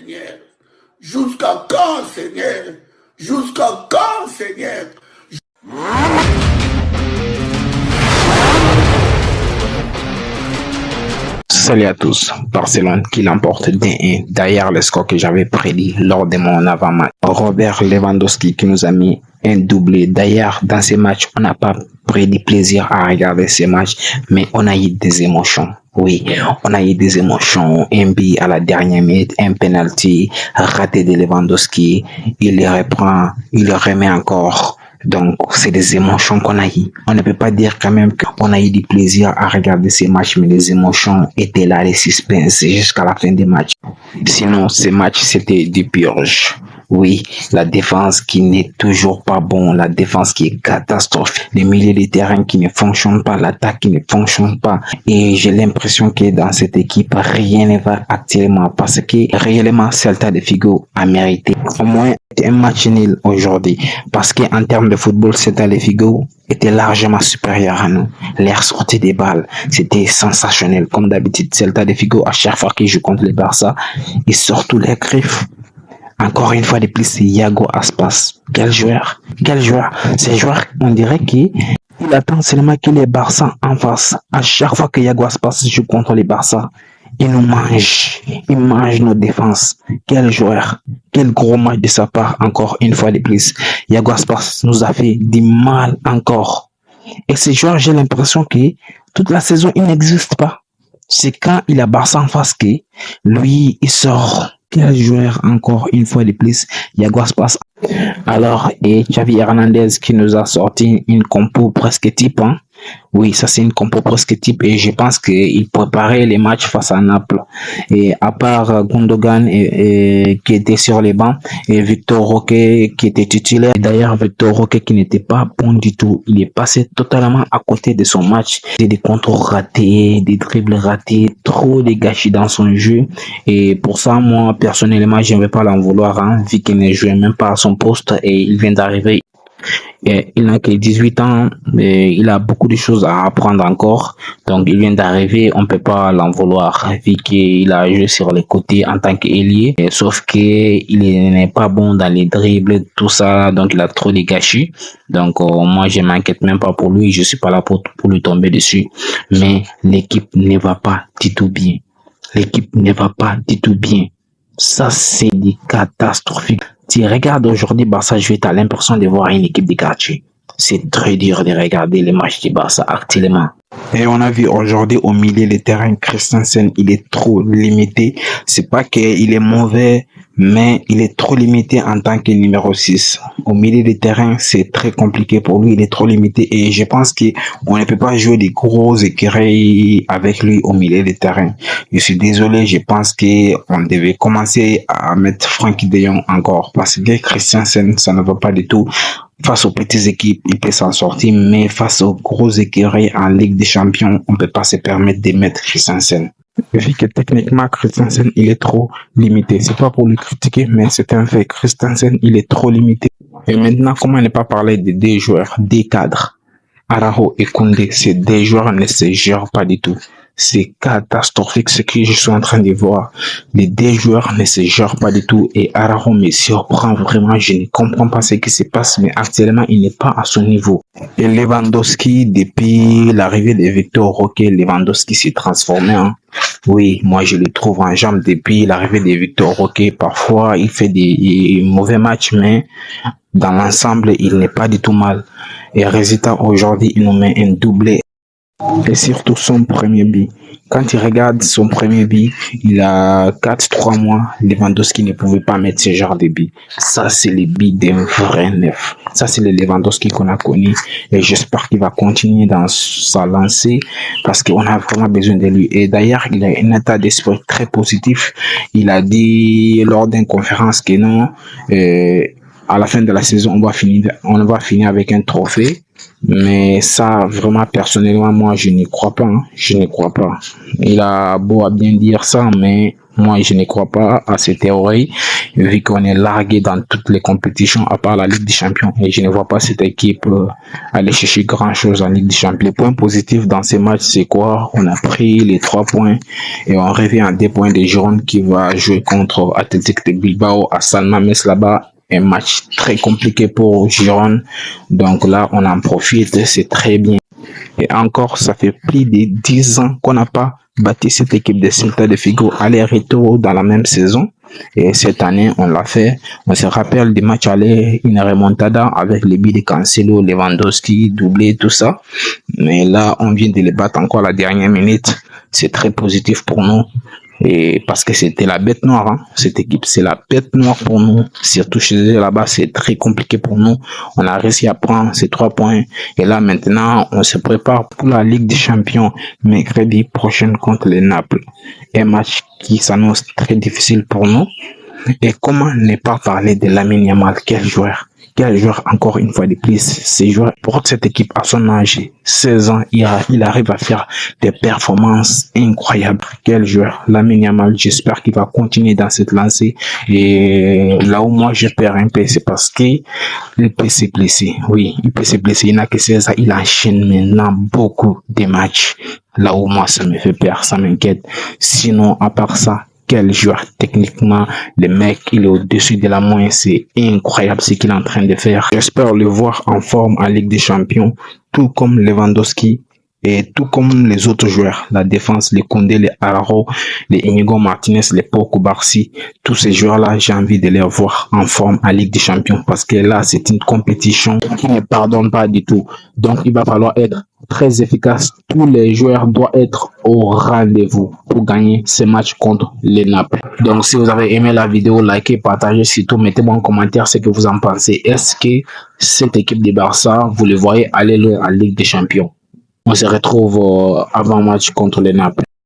Seigneur? Jusqu'à quand, Seigneur? Jusqu'à quand, Seigneur? Salut à tous. Barcelone qui l'emporte 2-1 derrière le score que j'avais prédit lors de mon avant-match. Robert Lewandowski qui nous a mis un doublé. D'ailleurs, dans ces matchs, on n'a pas pris du plaisir à regarder ces matchs, mais on a eu des émotions. Oui, on a eu des émotions. Un but à la dernière minute, un penalty raté de Lewandowski. Il le reprend, il le remet encore. Donc, c'est des émotions qu'on a eues. On ne peut pas dire quand même qu'on a eu du plaisir à regarder ces matchs, mais les émotions étaient là, les suspens jusqu'à la fin des matchs. Sinon, ces matchs, c'était du purge. Oui, la défense qui n'est toujours pas bon, la défense qui est catastrophique, les milieux de terrain qui ne fonctionnent pas, l'attaque qui ne fonctionne pas. Et j'ai l'impression que dans cette équipe, rien ne va actuellement parce que réellement, Celta de Vigo a mérité au moins un match nul aujourd'hui. Parce qu'en termes de football, Celta de Vigo était largement supérieur à nous. L'air sorti des balles, c'était sensationnel. Comme d'habitude, Celta de Vigo, à chaque fois qu'il joue contre le Barça, il sort tous les griffes. Encore une fois de plus, c'est Iago Aspas. Quel joueur! Quel joueur! C'est un joueur, on dirait qu'il attend seulement que les Barça en face. À chaque fois que Iago Aspas joue contre les Barça, il nous mange. Il mange nos défenses. Quel joueur! Quel gros match de sa part, encore une fois de plus. Iago Aspas nous a fait du mal encore. Et ce joueur, j'ai l'impression que toute la saison, il n'existe pas. C'est quand il a Barça en face que lui, il sort. Quel joueur encore une fois de plus, Iago Aspas. Alors, et Xavi Hernandez qui nous a sorti une compo presque type, hein. Oui, ça c'est une compo presque type et je pense qu'il préparait les matchs face à Naples. Et à part Gundogan qui était sur les bancs et Victor Roque qui était titulaire. D'ailleurs, Victor Roque qui n'était pas bon du tout. Il est passé totalement à côté de son match. Des contrôles ratés, des dribbles ratés, trop de gâchis dans son jeu. Et pour ça, moi, personnellement, je ne vais pas l'en vouloir, hein, vu qu'il ne jouait même pas à son poste et il vient d'arriver. Il n'a que 18 ans, mais il a beaucoup de choses à apprendre encore. Donc, il vient d'arriver, on peut pas l'en vouloir, vu qu'il a joué sur les côtés en tant qu'ailier. Sauf qu'il n'est pas bon dans les dribbles, tout ça, donc il a trop de gâchis. Donc, moi, je m'inquiète même pas pour lui, je suis pas là pour lui tomber dessus. Mais l'équipe ne va pas du tout bien. L'équipe ne va pas du tout bien. Ça, c'est catastrophique. Si tu regardes aujourd'hui Barça jouer, tu as l'impression de voir une équipe de quartier. C'est très dur de regarder les matchs du Barça actuellement. Et on a vu aujourd'hui au milieu de terrain, Christensen, il est trop limité. C'est pas qu'il est mauvais, mais il est trop limité en tant que numéro 6. Au milieu de terrain, c'est très compliqué pour lui, il est trop limité et je pense qu'on ne peut pas jouer des gros écureuils avec lui au milieu de terrain. Je suis désolé, je pense qu'on devait commencer à mettre Frenkie de Jong encore parce que Christensen, ça ne va pas du tout. Face aux petites équipes, il peut s'en sortir, mais face aux gros écuries en Ligue des Champions, on ne peut pas se permettre de mettre Christensen. Vu que techniquement, Christensen, il est trop limité. C'est pas pour le critiquer, mais c'est un fait. Christensen, il est trop limité. Et maintenant, comment ne pas parler de deux joueurs, des cadres? Araujo et Koundé, ces deux joueurs ne se gèrent pas du tout. C'est catastrophique ce que je suis en train de voir. Les deux joueurs ne se gèrent pas du tout et Araujo me surprend vraiment. Je ne comprends pas ce qui se passe, mais actuellement, il n'est pas à son niveau. Et Lewandowski, depuis l'arrivée de Victor Roque, Lewandowski s'est transformé, hein. Oui, moi je le trouve en jambe depuis l'arrivée de Victor Roque. Parfois, il fait des mauvais matchs, mais dans l'ensemble, il n'est pas du tout mal. Et résultat, aujourd'hui, il nous met un doublé. Et surtout son premier but. Quand tu regardes son premier but, il a 4-3 mois, Lewandowski ne pouvait pas mettre ce genre de but. Ça, c'est le but d'un vrai neuf. Ça, c'est le Lewandowski qu'on a connu. Et j'espère qu'il va continuer dans sa lancée parce qu'on a vraiment besoin de lui. Et d'ailleurs, il a un état d'esprit très positif. Il a dit lors d'une conférence que non, à la fin de la saison, on va finir avec un trophée. Mais ça, vraiment, personnellement, moi, je n'y crois pas. Hein. Je n'y crois pas. Il a beau à bien dire ça, mais moi, je ne crois pas à ces théories, vu qu'on est largué dans toutes les compétitions, à part la Ligue des Champions. Et je ne vois pas cette équipe aller chercher grand-chose en Ligue des Champions. Les points positifs dans ces matchs, c'est quoi? On a pris les 3 points et on revient à 2 points des Girondins qui va jouer contre Athletic de Bilbao à San Mamés là-bas. Un match très compliqué pour Girona. Donc là, on en profite, c'est très bien. Et encore, ça fait plus de 10 ans qu'on n'a pas battu cette équipe de Celta de Vigo aller-retour dans la même saison. Et cette année, on l'a fait. On se rappelle des matchs aller, une remontada avec les buts de Cancelo, Lewandowski, doublé, tout ça. Mais là, on vient de les battre encore à la dernière minute. C'est très positif pour nous. Et parce que c'était la bête noire, hein. Cette équipe, c'est la bête noire pour nous. Surtout chez eux là-bas, c'est très compliqué pour nous. On a réussi à prendre ces 3 points. Et là, maintenant, on se prépare pour la Ligue des Champions mercredi prochain contre les Naples. Un match qui s'annonce très difficile pour nous. Et comment ne pas parler de Lamine Yamal, quel joueur? Quel joueur, encore une fois de plus, ces joueurs portent cette équipe à son âge, 16 ans, il arrive à faire des performances incroyables. Quel joueur, Lamine Yamal, j'espère qu'il va continuer dans cette lancée. Et là où moi je perds un peu, c'est parce qu'il peut se blesser. Oui, il peut se blesser. Il n'a que 16 ans, il enchaîne maintenant beaucoup de matchs. Là où moi ça me fait peur, ça m'inquiète. Sinon, à part ça, quel joueur techniquement, le mec il est au-dessus de la moyenne, c'est incroyable ce qu'il est en train de faire. J'espère le voir en forme en Ligue des Champions, tout comme Lewandowski et tout comme les autres joueurs, la défense, les Koundé, les Araujo, les Inigo Martinez, les Pau Cubarsí, tous ces joueurs-là, j'ai envie de les voir en forme en Ligue des Champions parce que là, c'est une compétition qui ne pardonne pas du tout. Donc, il va falloir être très efficace. Tous les joueurs doivent être au rendez-vous pour gagner ce match contre les Naples. Donc, si vous avez aimé la vidéo, likez, partagez, surtout mettez-moi en commentaire ce que vous en pensez. Est-ce que cette équipe de Barça, vous le voyez aller loin en Ligue des Champions? On se retrouve avant match contre les Naples.